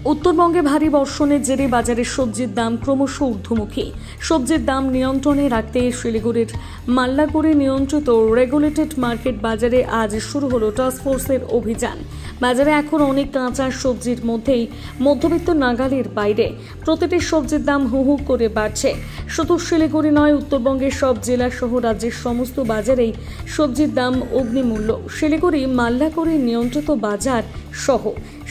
উত্তরবঙ্গে ভারী বর্ষণের জেরে বাজারে সবজির দাম ক্রমশ ঊর্ধ্বমুখী। সবজির দাম নিয়ন্ত্রণে রাখতে শিলিগুড়ির মাল্লাগুড়ি নিয়ন্ত্রিত রেগুলেটেড মার্কেট বাজারে আজ শুরু হলো টাস্কফোর্সের অভিযান। বাজারে এখন অনেক কাঁচা সবজির মধ্যেই মধ্যবিত্ত নাগালের বাইরে প্রতিটি সবজির দাম হু হু করে বাড়ছে। শুধু শিলিগুড়ি নয়, উত্তরবঙ্গের সব জেলা সহ রাজ্যের সমস্ত বাজারেই সবজির দাম অগ্নিমূল্য। শিলিগুড়ি মাল্লাগুড়ি নিয়ন্ত্রিত বাজার সহ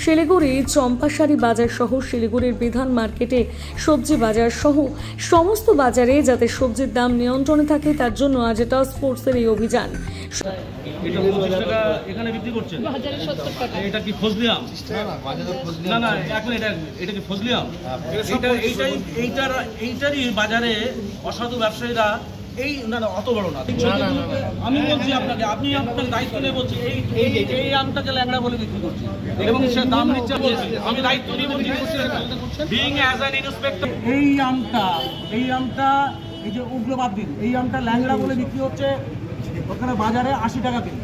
শিলিগুড়ি চম্পাশাড়ি বাজার সহ শিলিগুড়ির বিধান মার্কেটে সবজি বাজার সহ সমস্ত বাজারে যাতে সবজির দাম নিয়ন্ত্রণে থাকে তার জন্য আজ টাস্ক ফোর্সের এই অভিযান। এখানে বিক্রি করছেন এটা কি ফজলি আম? না না, এখন এটা কি ফজলি আম? এইটারই বাজারে অসাধু ব্যবসায়ীরা এই না না অত বড় না। আমি বলছি আপনাকে, আপনি আপনার দায়িত্ব নিয়ে বলছি এই আমটাকে ল্যাংড়া বলে বিক্রি করছি এবং সে দাম নিচ্ছে। আমি দায়িত্ব নিয়ে বলছি বিইং অ্যাজ অ্যান ইন্সপেক্টর, এই আমটা এই যে উগ্রবাদ দিন, এই আমটা ল্যাংড়া বলে বিক্রি হচ্ছে ওখানে বাজারে 80 টাকা কেজি।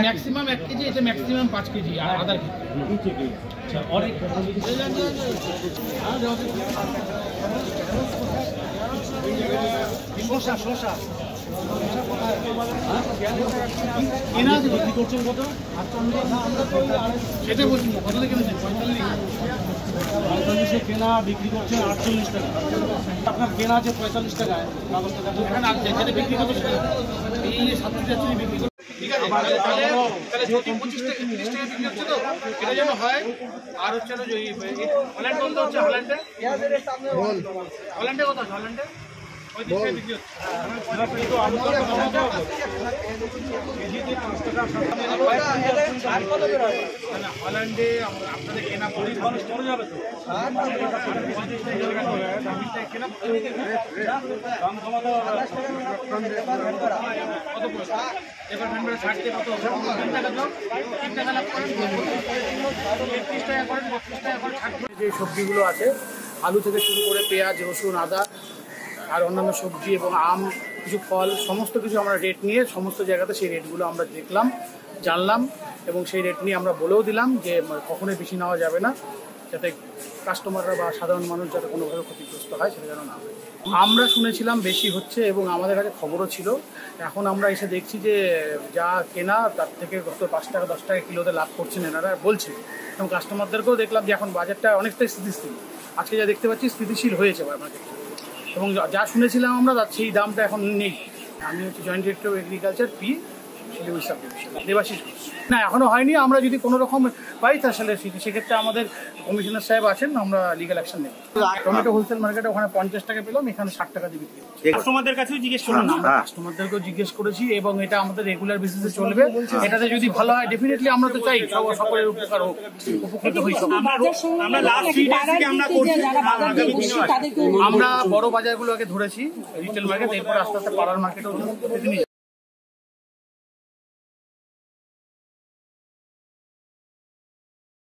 ম্যাক্সিমাম 1 কেজি, এটা ম্যাক্সিমাম 5 কেজি আর আদার কেজি। আচ্ছা, অনেক শশা বিক্রি করছেন কত? সেটা বলছি কত থেকে কিনেছেন? 45 কেনা, বিক্রি করছেন 48 টাকা। আপনার কেনা আছে 45 টাকায়, যেটা বিক্রি করছে এই 70 বিক্রি করছে। ঠিক আছে, তাহলে যদি 25 টাকা 30 টাকা বিক্রি হচ্ছে তো এটা যেন হয়। আর হচ্ছে না যে হল্যান্ড বলতে হচ্ছে হল্যান্ডে কথা হল্যান্ডে 35 টাকা বিক্রি হচ্ছে। হল্যান্ডে আপনাদের কেনা পড়ে যাবে তো এবার ছাড়তে কত যে সবজিগুলো আছে, আলু থেকে শুরু করে পেঁয়াজ, রসুন, আদা আর অন্যান্য সবজি এবং আম, কিছু ফল, সমস্ত কিছু আমরা রেট নিয়ে সমস্ত জায়গাতে সেই রেটগুলো আমরা দেখলাম, জানলাম এবং সেই রেট নিয়ে আমরা বলেও দিলাম যে কখনোই বেশি নেওয়া যাবে না, যাতে কাস্টমাররা বা সাধারণ মানুষ যাতে কোনোভাবে ক্ষতিগ্রস্ত হয় সেটা যেন না হয়। আমরা শুনেছিলাম বেশি হচ্ছে এবং আমাদের কাছে খবরও ছিল। এখন আমরা এসে দেখছি যে যা কেনা তার থেকে গত 5 টাকা 10 টাকা কিলোতে লাভ করছেন এনারা বলছে, এবং কাস্টমারদেরকেও দেখলাম যে এখন বাজারটা অনেকটাই স্থিতিশীল। আজকে যা দেখতে পাচ্ছি স্থিতিশীল হয়েছে মার্কেটে, এবং যা শুনেছিলাম আমরা তার সেই দামটা এখন নেই। আমি হচ্ছে joint director of agriculture P Siliguri sub division, Debashis. না, এখনো হয়নি। আমরা যদি কোনো রকম পাই তাহলে সেক্ষেত্রে আমাদের কমিশনার সাহেব আছেন, আমরা লিগ্যাল অ্যাকশন নেব। টমেটো হোলসেল মার্কেটে ওখানে 50 টাকা পেলাম, এখানে 60 টাকা দিয়ে বিক্রি হচ্ছে। কাস্টমারদের কাছেও জিজ্ঞেস করুন, আমরা কাস্টমারদেরকেও জিজ্ঞেস করেছি এবং এটা আমাদের রেগুলার বেসিসে চলবে। এটাতে যদি ভালো হয় ডেফিনেটলি আমরা তো চাই সকলের উপকার হোক, উপকৃত হই। আমরা বড় বাজারগুলোকে ধরেছি, রিটেল মার্কেট, এরপর আস্তে আস্তে পাড়ার মার্কেটও